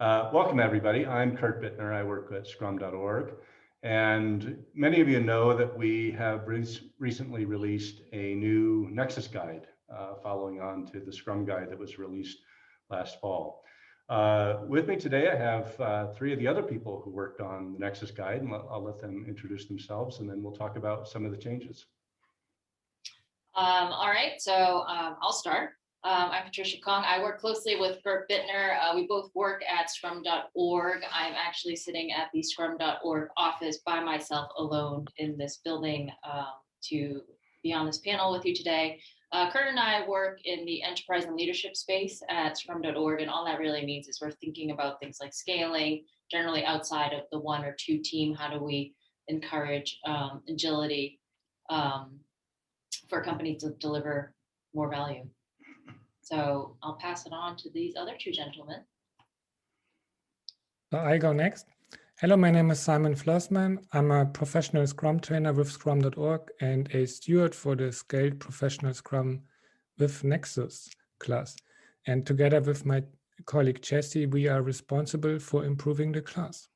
Welcome, everybody. I'm Kurt Bittner. I work at Scrum.org. And many of you know that we have recently released a new Nexus guide, following on to the Scrum guide that was released last fall. With me today, I have three of the other people who worked on the Nexus guide, and I'll let them introduce themselves, and then we'll talk about some of the changes. All right, so I'll start. I'm Patricia Kong. I work closely with Kurt Bittner. We both work at Scrum.org. I'm actually sitting at the Scrum.org office by myself alone in this building to be on this panel with you today. Kurt and I work in the enterprise and leadership space at Scrum.org, and all that really means is we're thinking about things like scaling, generally outside of the one or two team. How do we encourage agility for a company to deliver more value? So I'll pass it on to these other two gentlemen. So I go next. Hello, my name is Simon Flossman. I'm a professional Scrum trainer with Scrum.org and a steward for the Scaled Professional Scrum with Nexus class. And together with my colleague Jesse, we are responsible for improving the class.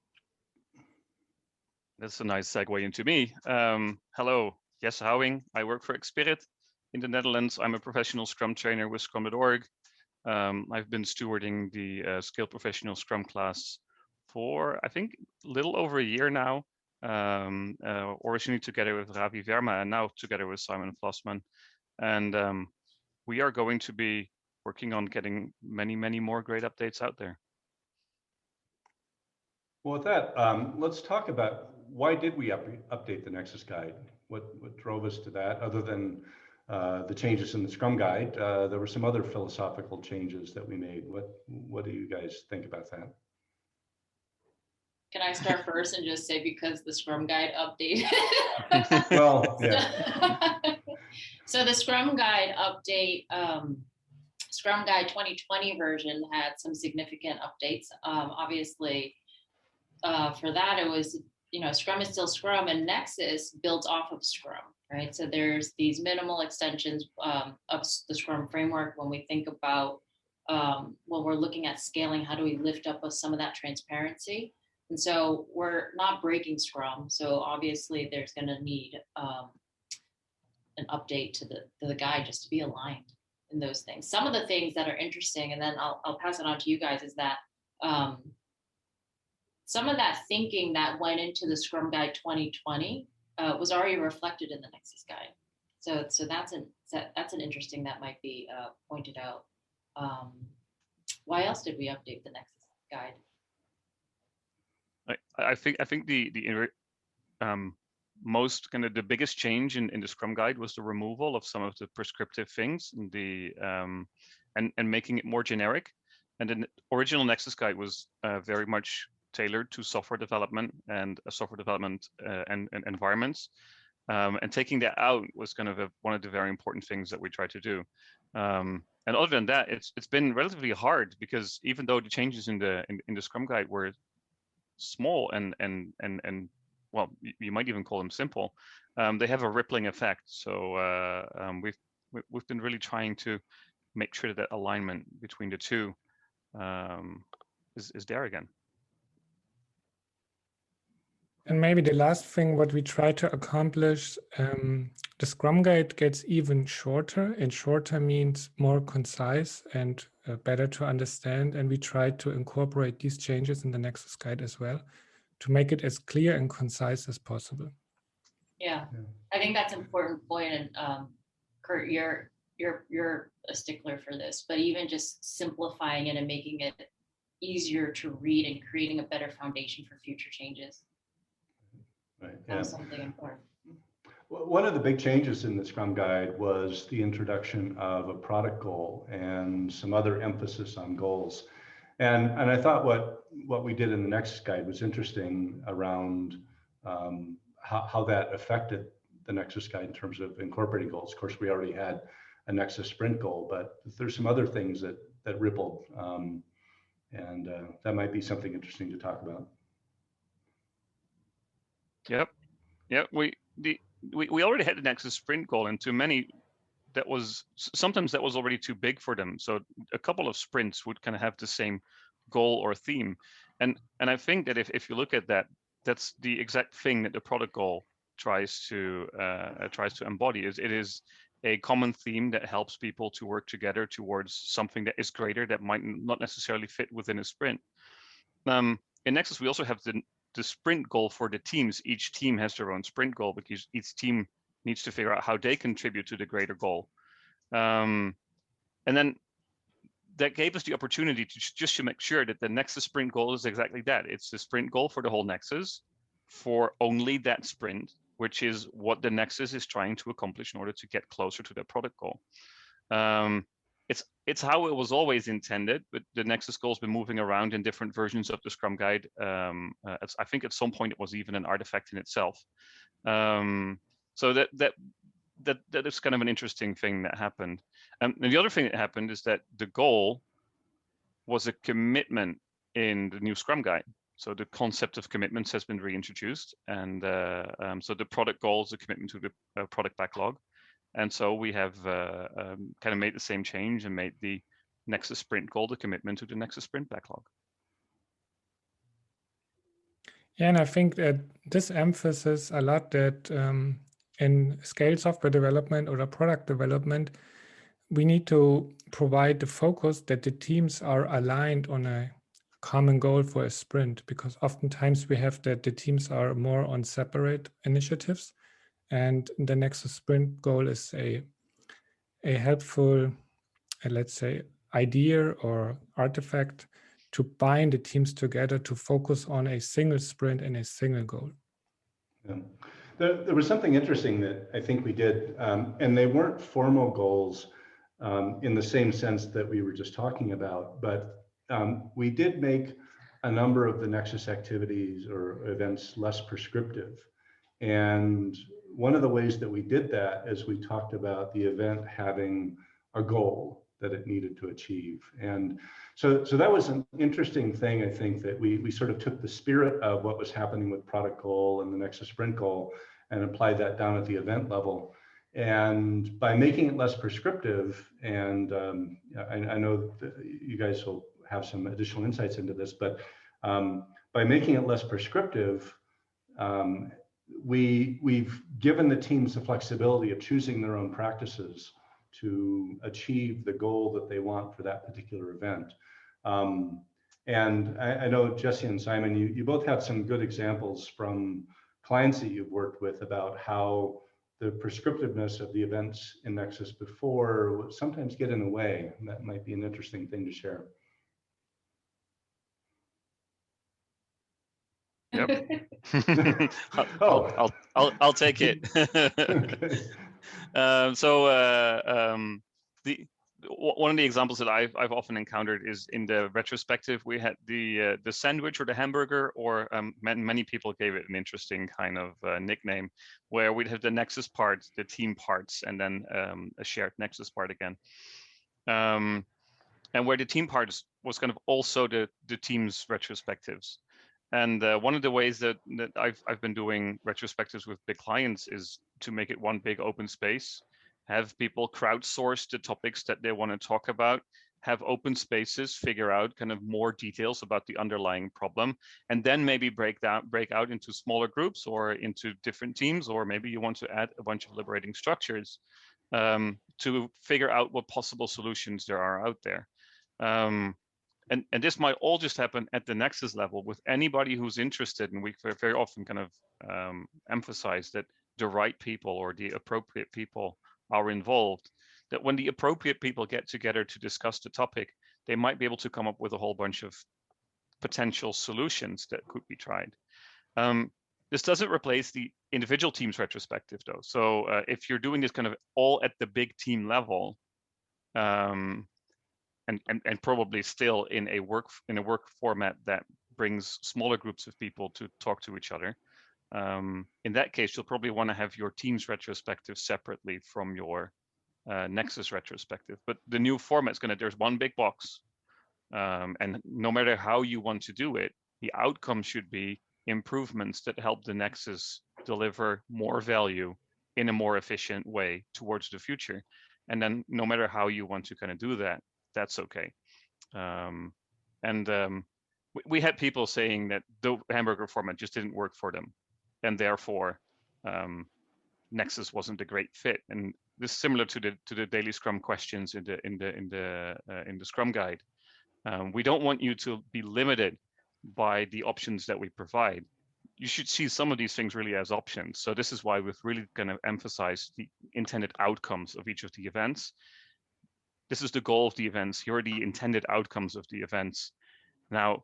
That's a nice segue into me. Hello, Jesse Houwing. I work for Xspirit in the Netherlands. I'm a professional Scrum trainer with Scrum.org. I've been stewarding the Scaled Professional Scrum class for, I think, a little over a year now, originally together with Ravi Verma and now together with Simon Flossman. And we are going to be working on getting many, many more great updates out there. Well, with that, let's talk about why did we update the Nexus guide? What drove us to that, other than the changes in the Scrum guide? There were some other philosophical changes that we made. What do you guys think about that? Can I start first and just say because the Scrum guide update? Well, yeah. So the Scrum guide update, Scrum guide 2020 version had some significant updates. Obviously, for that it was, Scrum is still Scrum, and Nexus builds off of Scrum, right? So there's these minimal extensions of the Scrum framework when we think about when we're looking at scaling, how do we lift up some of that transparency? And so we're not breaking Scrum. So obviously there's going to need an update to the guide just to be aligned in those things. Some of the things that are interesting, and then I'll pass it on to you guys, is that some of that thinking that went into the Scrum Guide 2020 was already reflected in the Nexus Guide. So that's an interesting that might be pointed out. Why else did we update the Nexus Guide? I think the most kind of the biggest change in the Scrum Guide was the removal of some of the prescriptive things and and making it more generic. And the original Nexus Guide was very much tailored to software development and software development and environments. And taking that out was kind of one of the very important things that we tried to do. And other than that, it's been relatively hard, because even though the changes in the Scrum Guide were small and well, you might even call them simple, they have a rippling effect. So we've been really trying to make sure that alignment between the two is there again. And maybe the last thing, what we try to accomplish, the Scrum Guide gets even shorter, and shorter means more concise and better to understand. And we try to incorporate these changes in the Nexus Guide as well, to make it as clear and concise as possible. Yeah, I think that's an important point. And Kurt, you're a stickler for this, but even just simplifying it and making it easier to read and creating a better foundation for future changes. Right. That was something important. One of the big changes in the Scrum Guide was the introduction of a product goal and some other emphasis on goals. And I thought what we did in the Nexus Guide was interesting around how that affected the Nexus Guide in terms of incorporating goals. Of course, we already had a Nexus sprint goal, but there's some other things that rippled, and that might be something interesting to talk about. Yep. Yeah, we already had the Nexus sprint goal, and to many sometimes that was already too big for them. So a couple of sprints would kind of have the same goal or theme. And I think that if you look at that, that's the exact thing that the product goal tries to embody. It is a common theme that helps people to work together towards something that is greater, that might not necessarily fit within a sprint. In Nexus, we also have the sprint goal for the teams. Each team has their own sprint goal because each team needs to figure out how they contribute to the greater goal. And then that gave us the opportunity to just to make sure that the Nexus sprint goal is exactly that. It's the sprint goal for the whole Nexus for only that sprint, which is what the Nexus is trying to accomplish in order to get closer to that product goal. It's how it was always intended, but the Nexus goal has been moving around in different versions of the Scrum Guide. I think at some point it was even an artifact in itself. So that is kind of an interesting thing that happened. And the other thing that happened is that the goal was a commitment in the new Scrum Guide. So the concept of commitments has been reintroduced, and so the product goal is a commitment to the product backlog. And so we have kind of made the same change and made the Nexus sprint goal the commitment to the Nexus sprint backlog. Yeah, and I think that this emphasizes a lot that in scale software development or product development, we need to provide the focus that the teams are aligned on a common goal for a sprint, because oftentimes we have that the teams are more on separate initiatives, and the Nexus sprint goal is a helpful, let's say, idea or artifact to bind the teams together to focus on a single sprint and a single goal. Yeah. There was something interesting that I think we did, and they weren't formal goals in the same sense that we were just talking about, but we did make a number of the Nexus activities or events less prescriptive. And one of the ways that we did that is we talked about the event having a goal that it needed to achieve. And so that was an interesting thing, I think, that we sort of took the spirit of what was happening with product goal and the Nexus sprint goal and applied that down at the event level. And by making it less prescriptive, and I know that you guys will have some additional insights into this, but by making it less prescriptive, we've given the teams the flexibility of choosing their own practices to achieve the goal that they want for that particular event. And I know Jesse and Simon, you both have some good examples from clients that you've worked with about how the prescriptiveness of the events in Nexus before would sometimes get in the way. And that might be an interesting thing to share. Yep. Oh, I'll take it. Okay. One of the examples that I've often encountered is in the retrospective. We had the sandwich or the hamburger, or many people gave it an interesting kind of nickname, where we'd have the Nexus parts, the team parts, and then a shared Nexus part again. And where the team parts was kind of also the team's retrospectives. And one of the ways that I've been doing retrospectives with big clients is to make it one big open space, have people crowdsource the topics that they want to talk about, have open spaces, figure out kind of more details about the underlying problem, and then maybe break out into smaller groups or into different teams, or maybe you want to add a bunch of liberating structures to figure out what possible solutions there are out there. And this might all just happen at the Nexus level with anybody who's interested. And we very often kind of emphasize that the right people or the appropriate people are involved, that when the appropriate people get together to discuss the topic, they might be able to come up with a whole bunch of potential solutions that could be tried. This doesn't replace the individual team's retrospective, though. So if you're doing this kind of all at the big team level, and probably still in a work format that brings smaller groups of people to talk to each other, in that case, you'll probably want to have your team's retrospective separately from your Nexus retrospective. But the new format is there's one big box, and no matter how you want to do it, the outcome should be improvements that help the Nexus deliver more value in a more efficient way towards the future. And then no matter how you want to kind of do that, that's okay. And we had people saying that the hamburger format just didn't work for them, and therefore Nexus wasn't a great fit. And this is similar to the daily Scrum questions in the Scrum guide. We don't want you to be limited by the options that we provide. You should see some of these things really as options. So this is why we've really going to emphasize the intended outcomes of each of the events. This is the goal of the events. Here are the intended outcomes of the events. Now,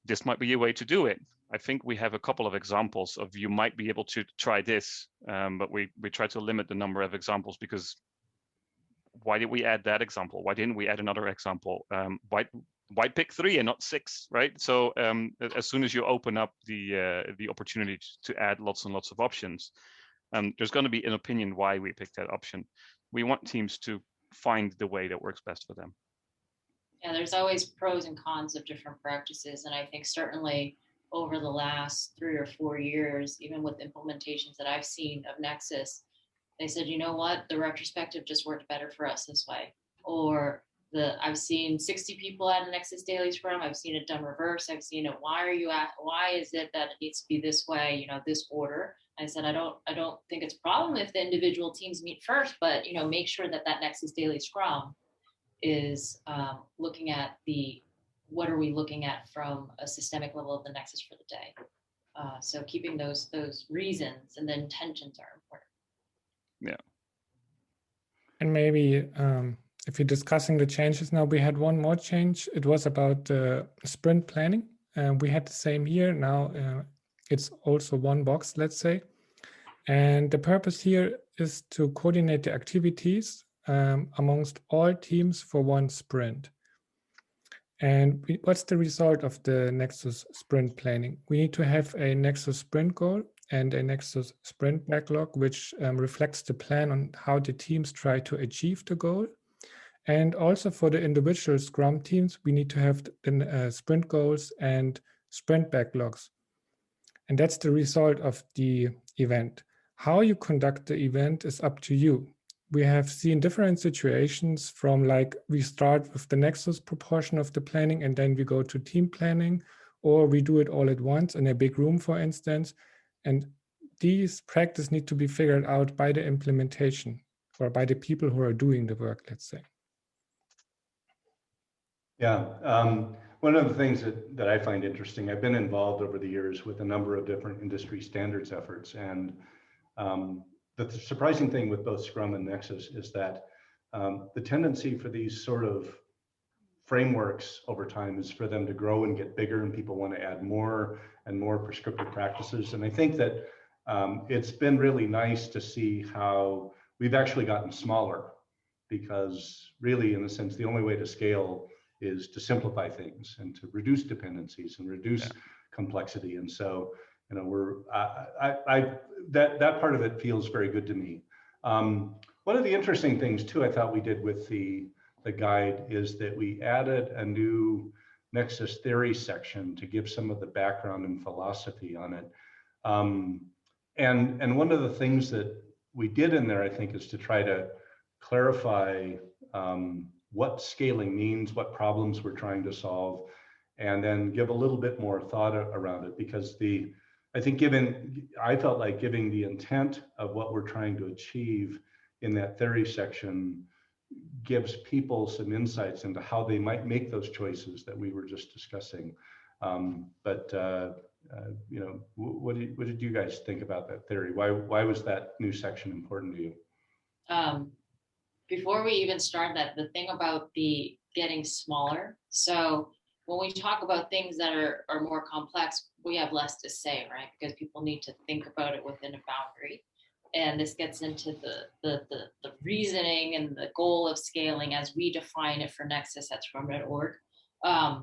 this might be a way to do it. I think we have a couple of examples of you might be able to try this, but we try to limit the number of examples because why did we add that example? Why didn't we add another example? Why pick 3 and not 6, right? So as soon as you open up the opportunity to add lots and lots of options, there's going to be an opinion why we picked that option. We want teams to find the way that works best for them. Yeah, there's always pros and cons of different practices. And I think certainly over the last 3 or 4 years, even with implementations that I've seen of Nexus, they said, you know what, the retrospective just worked better for us this way. Or I've seen 60 people at a Nexus Daily Scrum. I've seen it done reverse. I've seen it. Why is it that it needs to be this way, this order? I said, I don't think it's a problem if the individual teams meet first, but, make sure that Nexus Daily Scrum is looking at what are we looking at from a systemic level of the Nexus for the day. So keeping those reasons and the intentions are important. Yeah. And maybe if you're discussing the changes now, we had one more change. It was about sprint planning. We had the same here. Now it's also one box, let's say. And the purpose here is to coordinate the activities amongst all teams for one sprint. And what's the result of the Nexus sprint planning? We need to have a Nexus sprint goal and a Nexus sprint backlog, which reflects the plan on how the teams try to achieve the goal. And also for the individual Scrum teams, we need to have the sprint goals and sprint backlogs. And that's the result of the event. How you conduct the event is up to you. We have seen different situations from like we start with the Nexus proportion of the planning and then we go to team planning, or we do it all at once in a big room, for instance. And these practices need to be figured out by the implementation or by the people who are doing the work, let's say. Yeah, one of the things that I find interesting, I've been involved over the years with a number of different industry standards efforts, and the surprising thing with both Scrum and Nexus is that the tendency for these sort of frameworks over time is for them to grow and get bigger, and people want to add more and more prescriptive practices. And I think that it's been really nice to see how we've actually gotten smaller, because really, in a sense, the only way to scale is to simplify things and to reduce dependencies and reduce complexity. And so, that part of it feels very good to me. One of the interesting things too, I thought we did with the guide is that we added a new Nexus theory section to give some of the background and philosophy on it. And one of the things that we did in there, I think, is to try to clarify what scaling means, what problems we're trying to solve, and then give a little bit more thought around it, because I felt like giving the intent of what we're trying to achieve in that theory section gives people some insights into how they might make those choices that we were just discussing. What did you guys think about that theory? Why was that new section important to you? Before we even start that, the thing about the getting smaller. So when we talk about things that are more complex, we have less to say, right? Because people need to think about it within a boundary. And this gets into the reasoning and the goal of scaling as we define it for Nexus at Scrum.org. But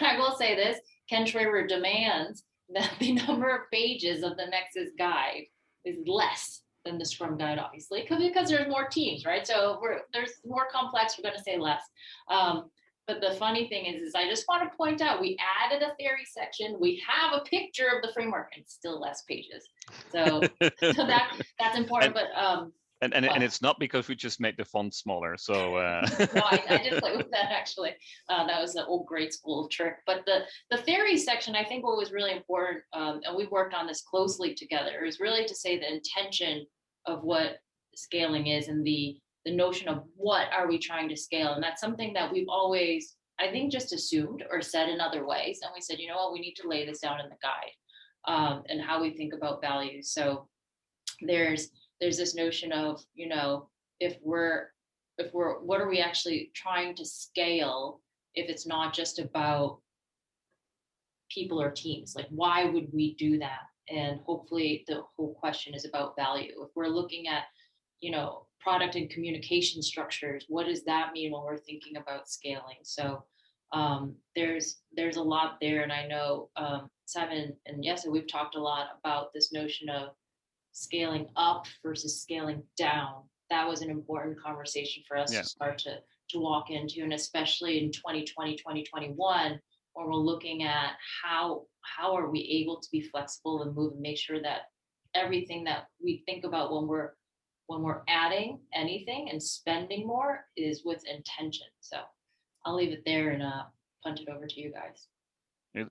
I will say this, Ken Schreiber demands that the number of pages of the Nexus guide is less than the Scrum guide, obviously, because there's more teams, right? So there's more complex, we're going to say less. But the funny thing is I just want to point out, we added a theory section. We have a picture of the framework and still less pages. So that's important. But And it's not because we just made the font smaller. So no, I did play with that actually. That was an old grade school trick. But the theory section, I think what was really important, and we worked on this closely together, is really to say the intention of what scaling is and the notion of what are we trying to scale. And that's something that we've always, I think, just assumed or said in other ways. And we said, you know what, we need to lay this down in the guide, and how we think about values. So there's this notion of, you know, if we're what are we actually trying to scale if it's not just about people or teams? Like, why would we do that? And hopefully the whole question is about value. If we're looking at, you know, product and communication structures, what does that mean when we're thinking about scaling? So there's a lot there. And I know Simon and Jesse, we've talked a lot about this notion of scaling up versus scaling down. That was an important conversation for us to start to walk into, and especially in 2020, 2021, when we're looking at how are we able to be flexible and move and make sure that everything that we think about when we're adding anything and spending more is with intention. So I'll leave it there and punt it over to you guys.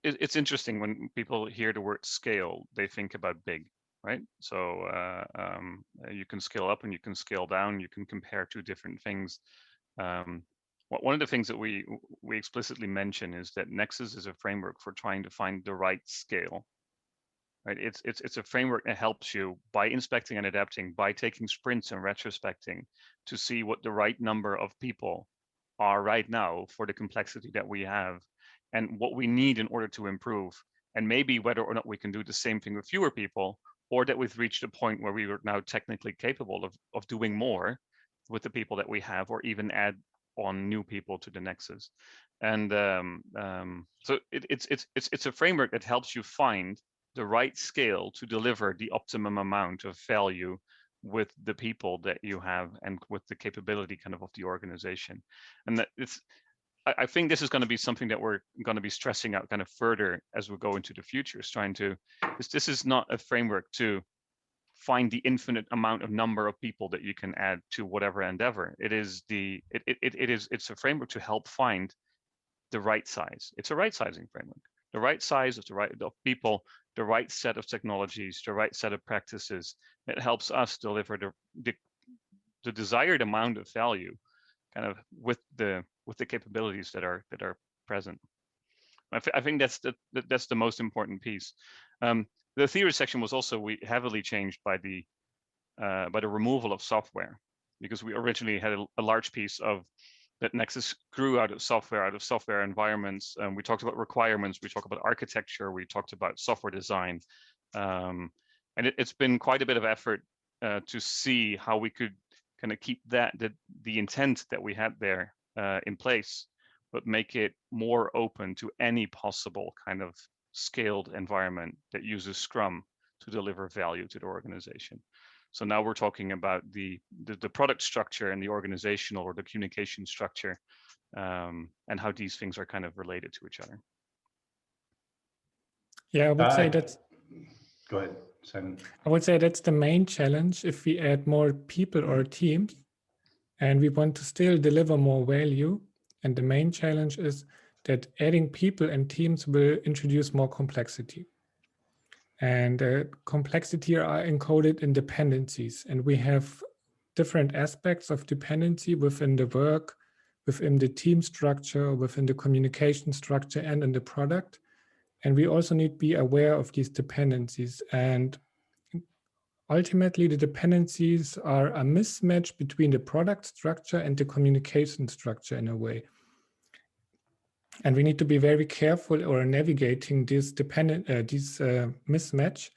It's interesting when people hear the word scale, they think about big. Right, so you can scale up and you can scale down. You can compare two different things. One of the things that we explicitly mention is that Nexus is a framework for trying to find the right scale. Right, it's a framework that helps you by inspecting and adapting, by taking sprints and retrospecting to see what the right number of people are right now for the complexity that we have, and what we need in order to improve, and maybe whether or not we can do the same thing with fewer people, or that we've reached a point where we are now technically capable of doing more with the people that we have, or even add on new people to the Nexus. And so it's a framework that helps you find the right scale to deliver the optimum amount of value with the people that you have and with the capability kind of the organization. And that I think this is going to be something that we're going to be stressing out kind of further as we go into the future, is trying to, this is not a framework to find the infinite amount of number of people that you can add to whatever endeavor. It's a framework to help find the right size. It's a right sizing framework, the right size of of people, the right set of technologies, the right set of practices that helps us deliver the desired amount of value, kind of with the capabilities that are present. I think that's the most important piece. The theory section was also heavily changed by the removal of software, because we originally had a large piece of that Nexus grew out of software environments. We talked about requirements, we talked about architecture, we talked about software design, and it's been quite a bit of effort to see how we could kind of keep the intent that we had there in place, but make it more open to any possible kind of scaled environment that uses Scrum to deliver value to the organization. So now we're talking about the product structure and the organizational or the communication structure, and how these things are kind of related to each other. Yeah, I would say that's. Go ahead, Simon. I would say that's the main challenge if we add more people or teams, and we want to still deliver more value. And the main challenge is that adding people and teams will introduce more complexity. And complexity are encoded in dependencies. And we have different aspects of dependency within the work, within the team structure, within the communication structure, and in the product. And we also need to be aware of these dependencies. And ultimately, the dependencies are a mismatch between the product structure and the communication structure in a way. And we need to be very careful or navigating this mismatch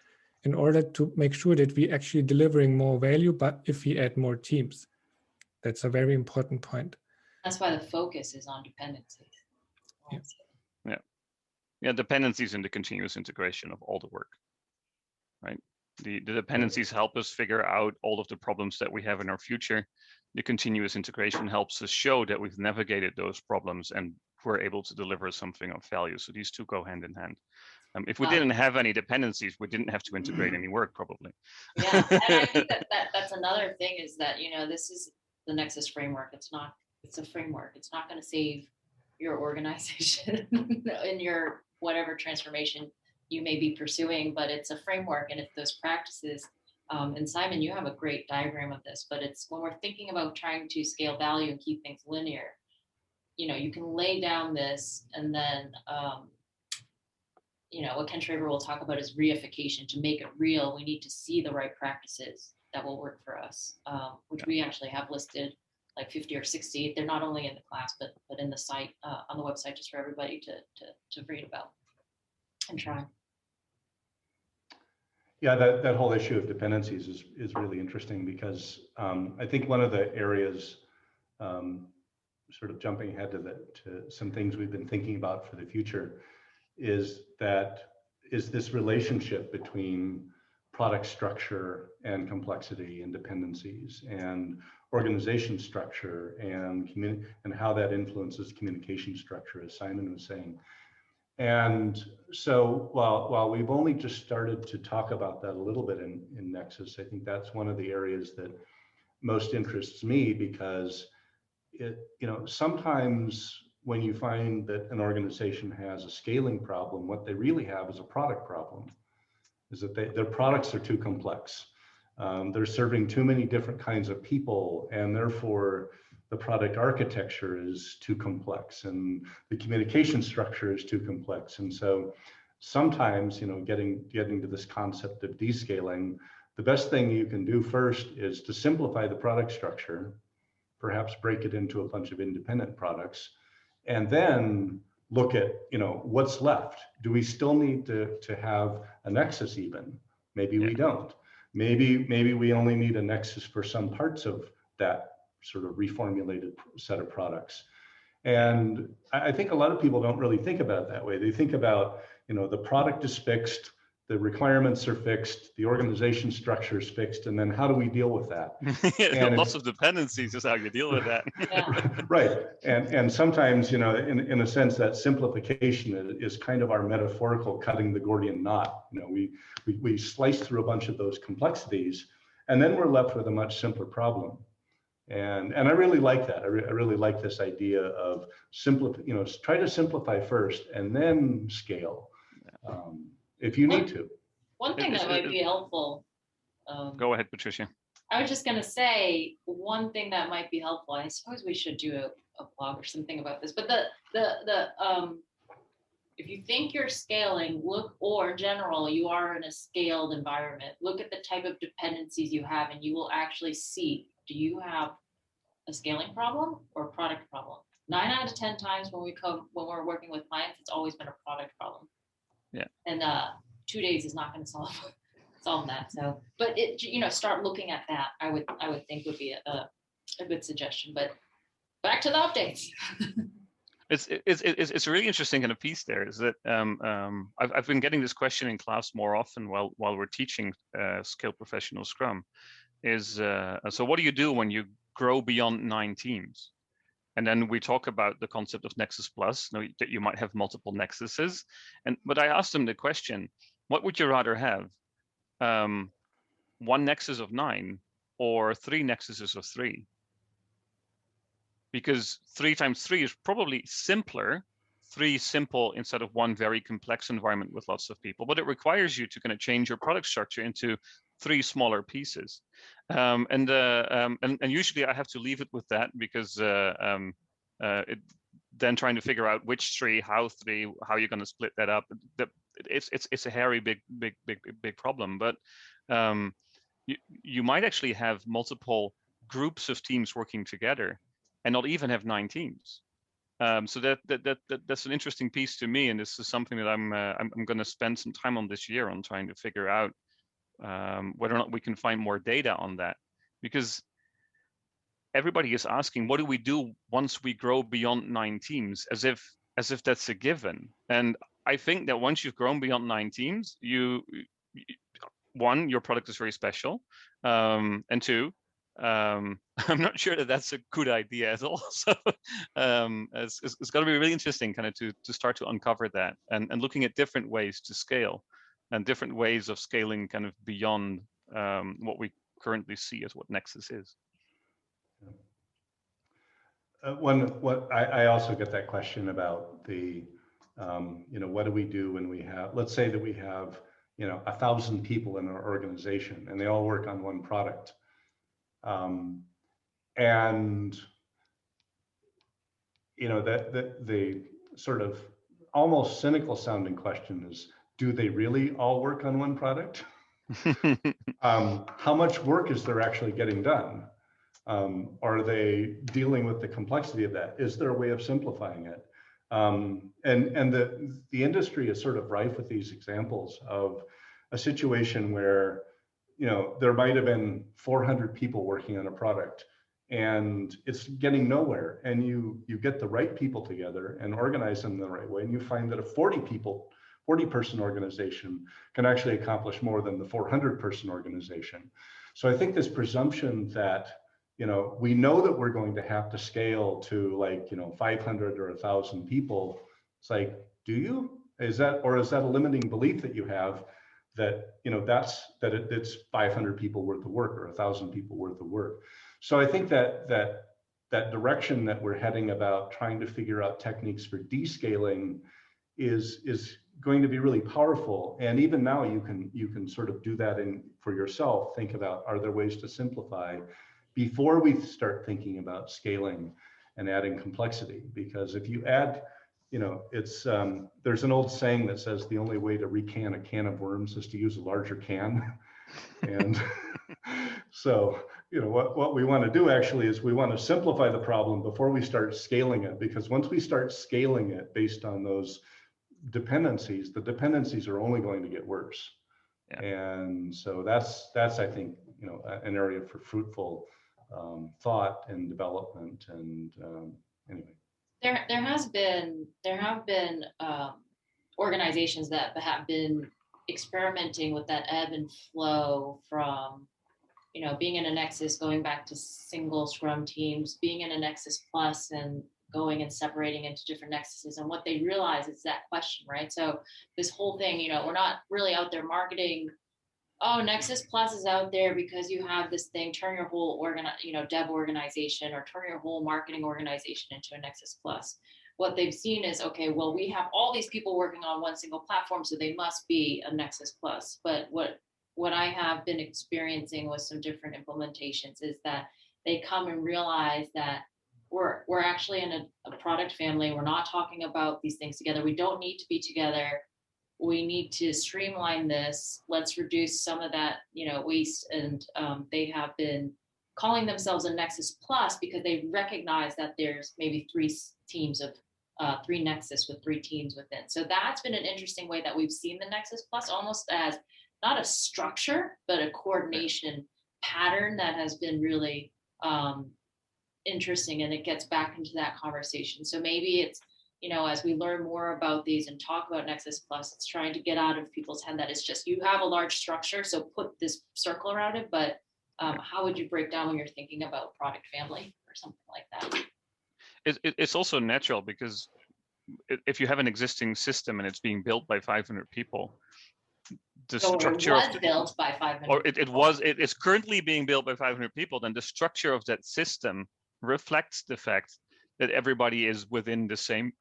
in order to make sure that we actually delivering more value, but if we add more teams. That's a very important point. That's why the focus is on dependencies. Yeah, dependencies in the continuous integration of all the work, right? The dependencies help us figure out all of the problems that we have in our future. The continuous integration helps us show that we've navigated those problems and who are able to deliver something of value. So these two go hand in hand. If we Um, didn't have any dependencies, we didn't have to integrate any work, probably. Yeah, and I think that's another thing is that, this is the Nexus framework. It's a framework. It's not going to save your organization in your whatever transformation you may be pursuing, but it's a framework. And if those practices, and Simon, you have a great diagram of this, but it's when we're thinking about trying to scale value and keep things linear, you can lay down this and then, what Ken Traver will talk about is reification. To make it real, we need to see the right practices that will work for us, which we actually have listed like 50 or 60. They're not only in the class, but in the site, on the website, just for everybody to read about and try. Yeah, that whole issue of dependencies is really interesting because I think one of the areas, sort of jumping ahead to some things we've been thinking about for the future, is this relationship between product structure and complexity and dependencies and organization structure and how that influences communication structure, as Simon was saying. And so while we've only just started to talk about that a little bit in Nexus, I think that's one of the areas that most interests me, because sometimes when you find that an organization has a scaling problem, what they really have is a product problem, is that their products are too complex. They're serving too many different kinds of people, and therefore the product architecture is too complex and the communication structure is too complex. And so sometimes, getting to this concept of descaling, the best thing you can do first is to simplify the product structure, perhaps break it into a bunch of independent products, and then look at, what's left. Do we still need to have a Nexus even? Maybe we don't. Maybe we only need a Nexus for some parts of that sort of reformulated set of products. And I think a lot of people don't really think about it that way. They think about, the product is fixed, the requirements are fixed, the organization structure is fixed, and then how do we deal with that? And lots of dependencies is how you deal with that. Right. And sometimes, in a sense, that simplification is kind of our metaphorical cutting the Gordian knot. We slice through a bunch of those complexities, and then we're left with a much simpler problem. And I really like that. I really like this idea of try to simplify first and then scale, if you need to. One thing that might be helpful. Go ahead, Patricia. I was just going to say one thing that might be helpful. I suppose we should do a blog or something about this. But if you think you're scaling, or in general, you are in a scaled environment, look at the type of dependencies you have, and you will actually see, do you have a scaling problem or a product problem? 9 out of 10 times when we're working with clients, it's always been a product problem. Yeah. And 2 days is not going to solve that. So, but start looking at that. I would think would be a good suggestion. But back to the updates. It's a really interesting kind of piece there. Is that I've been getting this question in class more often while we're teaching Scale Professional Scrum. So what do you do when you grow beyond 9 teams? And then we talk about the concept of Nexus Plus, that you might have multiple Nexuses. But I asked them the question, what would you rather have? 1 Nexus of 9 or 3 Nexuses of 3? Because 3 times 3 is probably simpler, 3 simple instead of 1 very complex environment with lots of people, but it requires you to kind of change your product structure into 3 smaller pieces. And usually I have to leave it with that, because then trying to figure out which 3, how you're going to split that up, it's a hairy, big problem. But you might actually have multiple groups of teams working together and not even have 9 teams. So that's an interesting piece to me, and this is something that I'm going to spend some time on this year on trying to figure out whether or not we can find more data on that, because everybody is asking, what do we do once we grow beyond 9 teams, as if that's a given. And I think that once you've grown beyond 9 teams, one, your product is very special, and 2, I'm not sure that that's a good idea at all. So it's got to be really interesting kind of to start to uncover that and looking at different ways to scale and different ways of scaling kind of beyond what we currently see as what Nexus is. I also get that question about the, what do we do when we have, let's say that we have, 1,000 people in our organization and they all work on one product. And, that the sort of almost cynical sounding question is, do they really all work on one product? How much work is there actually getting done? Are they dealing with the complexity of that? Is there a way of simplifying it? And the industry is sort of rife with these examples of a situation where, there might have been 400 people working on a product and it's getting nowhere. And you get the right people together and organize them the right way. And you find that a 40-person organization can actually accomplish more than the 400-person organization. So I think this presumption that, we know that we're going to have to scale to 500 or 1,000 people. It's like, do you? Is that a limiting belief that you have that, it's 500 people worth of work or 1,000 people worth of work? So I think that direction that we're heading about trying to figure out techniques for descaling is going to be really powerful. And even now you can sort of do that for yourself. Think about, are there ways to simplify before we start thinking about scaling and adding complexity? Because if you add, it's there's an old saying that says the only way to recan a can of worms is to use a larger can. And so, what we want to do actually is we want to simplify the problem before we start scaling it, because once we start scaling it based on those dependencies, the dependencies are only going to get worse. Yeah. And so that's I think, an area for fruitful thought and development. And anyway, there have been organizations that have been experimenting with that ebb and flow from, being in a Nexus, going back to single Scrum teams, being in a Nexus Plus and going and separating into different Nexuses. And what they realize is that question, right? So this whole thing, we're not really out there marketing, oh, Nexus Plus is out there because you have this thing, turn your whole dev organization or turn your whole marketing organization into a Nexus Plus. What they've seen is, okay, well, we have all these people working on one single platform, so they must be a Nexus Plus. But what I have been experiencing with some different implementations is that they come and realize that we're actually in a product family. We're not talking about these things together. We don't need to be together. We need to streamline this. Let's reduce some of that, waste. And they have been calling themselves a Nexus Plus because they recognize that there's maybe three Nexus with 3 teams within. So that's been an interesting way that we've seen the Nexus Plus almost as not a structure, but a coordination pattern that has been really interesting. And it gets back into that conversation. So maybe it's, as we learn more about these and talk about Nexus Plus, it's trying to get out of people's head that it's just, you have a large structure, so put this circle around it. But how would you break down when you're thinking about product family or something like that? It's also natural because if you have an existing system and it's being built by 500 people, the structure was built by 500 or it's currently being built by 500 people, then the structure of that system reflects the fact that everybody is within the same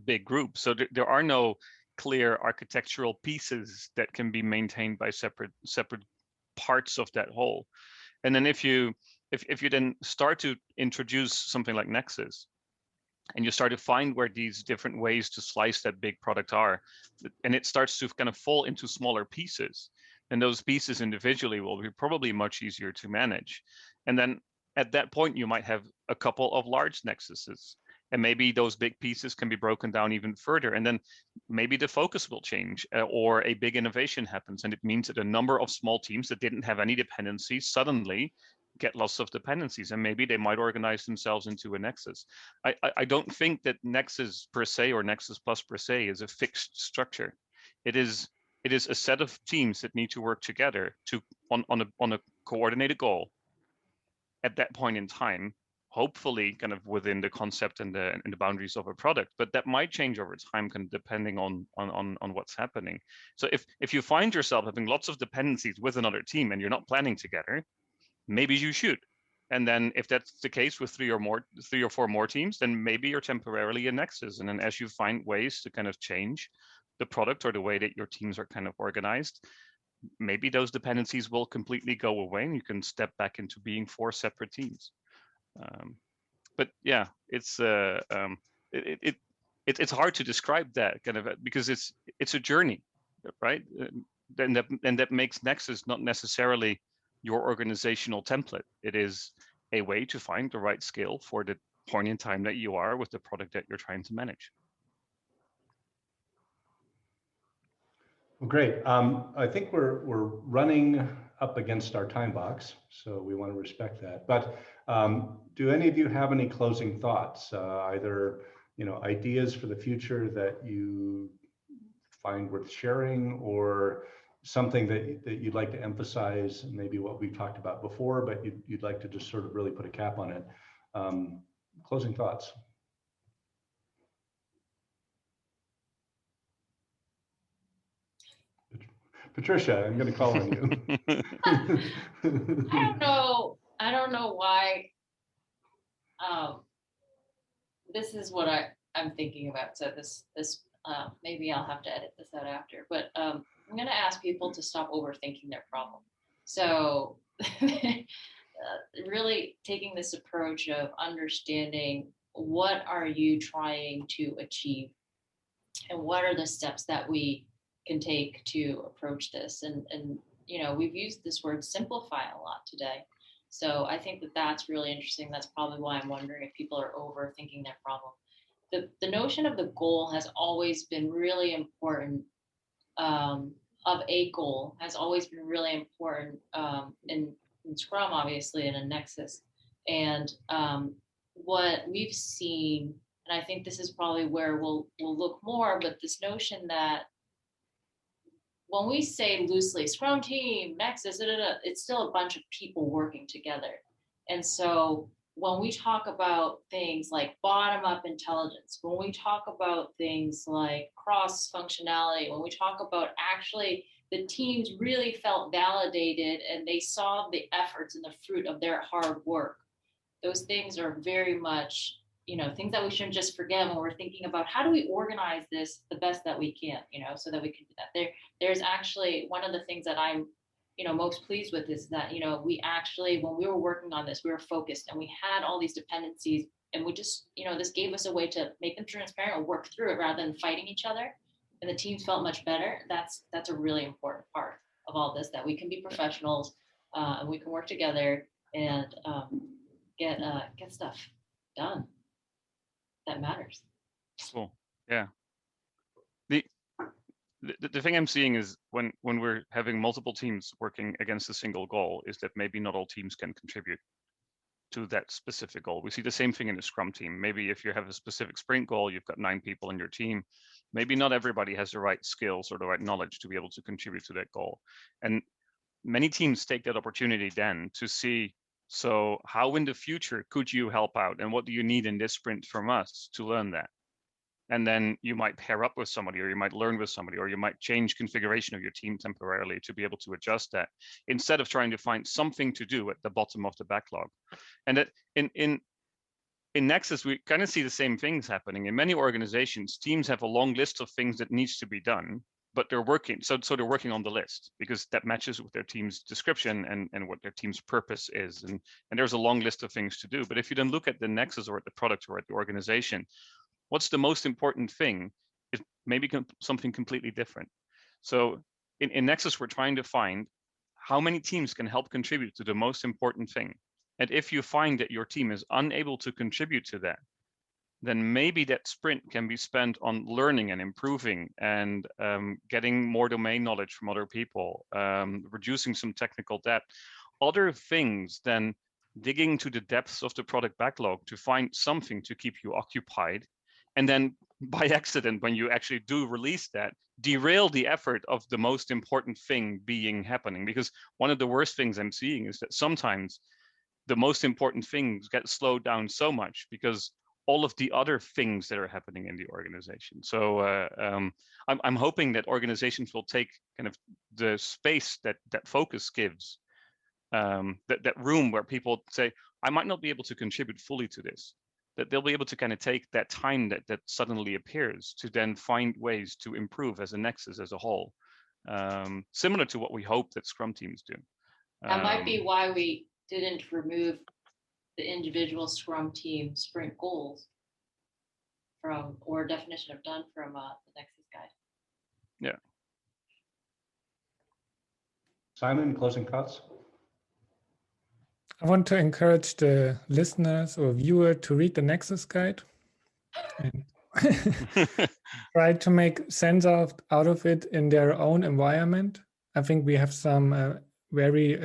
big group. So there are no clear architectural pieces that can be maintained by separate parts of that whole. And then if you then start to introduce something like Nexus, and you start to find where these different ways to slice that big product are, and it starts to kind of fall into smaller pieces, and those pieces individually will be probably much easier to manage. And then at that point, you might have a couple of large Nexuses, and maybe those big pieces can be broken down even further. And then maybe the focus will change, or a big innovation happens, and it means that a number of small teams that didn't have any dependencies suddenly get lots of dependencies, and maybe they might organize themselves into a Nexus. I don't think that Nexus per se or Nexus Plus per se is a fixed structure. It is a set of teams that need to work together on a coordinated goal. at that point in time, hopefully kind of within the concept and the boundaries of a product, but that might change over time, kind of depending on what's happening. So if you find yourself having lots of dependencies with another team and you're not planning together, maybe you should. And then if that's the case with 3 or 4 more teams, then maybe you're temporarily in Nexus. And then as you find ways to kind of change the product or the way that your teams are kind of organized, maybe those dependencies will completely go away and you can step back into being 4 separate teams. But yeah, it's hard to describe that kind of, because it's a journey, right? And that makes Nexus not necessarily your organizational template. It is a way to find the right skill for the point in time that you are with the product that you're trying to manage. Well, great. I think we're running up against our time box, so we want to respect that. But do any of you have any closing thoughts? Either ideas for the future that you find worth sharing, or something that you'd like to emphasize, maybe what we've talked about before, but you'd like to just sort of really put a cap on it. Closing thoughts. Patricia, I'm going to call on you. I don't know why. This is what I'm thinking about. So this maybe I'll have to edit this out after. But I'm going to ask people to stop overthinking their problem. So really taking this approach of understanding what are you trying to achieve, and what are the steps that we can take to approach this. And we've used this word simplify a lot today. So I think that that's really interesting. That's probably why I'm wondering if people are overthinking their problem. The notion of the goal has always been really important. Of a goal has always been really important in Scrum, obviously, and in Nexus. And what we've seen, and I think this is probably where we'll look more, but this notion that when we say loosely Scrum team, Nexus, it's still a bunch of people working together. And so when we talk about things like bottom-up intelligence, when we talk about things like cross-functionality, when we talk about actually the teams really felt validated and they saw the efforts and the fruit of their hard work, those things are very much, things that we shouldn't just forget when we're thinking about how do we organize this the best that we can, so that we can do that. There's actually one of the things that I'm, most pleased with is that, we actually, when we were working on this, we were focused and we had all these dependencies, and we just, this gave us a way to make them transparent and work through it rather than fighting each other. And the teams felt much better. That's a really important part of all this, that we can be professionals and we can work together and get stuff done that matters. Cool. Yeah. The thing I'm seeing is when we're having multiple teams working against a single goal, is that maybe not all teams can contribute to that specific goal. We see the same thing in a Scrum team. Maybe if you have a specific sprint goal, you've got 9 people in your team. Maybe not everybody has the right skills or the right knowledge to be able to contribute to that goal. And many teams take that opportunity then to see, so how in the future could you help out, and what do you need in this sprint from us to learn that? And then you might pair up with somebody, or you might learn with somebody, or you might change configuration of your team temporarily to be able to adjust that, instead of trying to find something to do at the bottom of the backlog. And that in Nexus, we kind of see the same things happening. In many organizations, teams have a long list of things that needs to be done, but they're working, so they're working on the list because that matches with their team's description and what their team's purpose is. And there's a long list of things to do. But if you then look at the Nexus or at the product or at the organization, what's the most important thing is maybe something completely different. So in Nexus, we're trying to find how many teams can help contribute to the most important thing. And if you find that your team is unable to contribute to that, then maybe that sprint can be spent on learning and improving and getting more domain knowledge from other people, reducing some technical debt, other things than digging to the depths of the product backlog to find something to keep you occupied. And then by accident, when you actually do release that, derail the effort of the most important thing happening. Because one of the worst things I'm seeing is that sometimes the most important things get slowed down so much because all of the other things that are happening in the organization. So I'm hoping that organizations will take kind of the space that focus gives, that room where people say, I might not be able to contribute fully to this, that they'll be able to kind of take that time that suddenly appears to then find ways to improve as a Nexus as a whole, similar to what we hope that Scrum teams do. That might be why we didn't remove the individual Scrum team sprint goals from, or definition of done from the Nexus guide. Yeah. Simon, closing thoughts? I want to encourage the listeners or viewer to read the Nexus guide and try to make sense out of it in their own environment. I think we have some very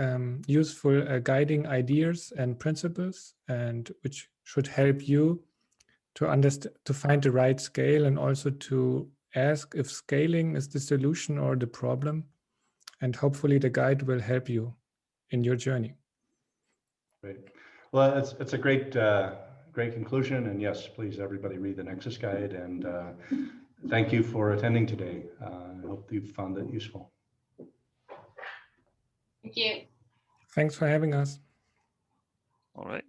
useful guiding ideas and principles, and which should help you to understand, to find the right scale, and also to ask if scaling is the solution or the problem. And hopefully the guide will help you in your journey. Great. Well, it's a great great conclusion. And yes, please, everybody read the Nexus guide. And thank you for attending today. I hope you found it useful. Thank you. Thanks for having us. All right.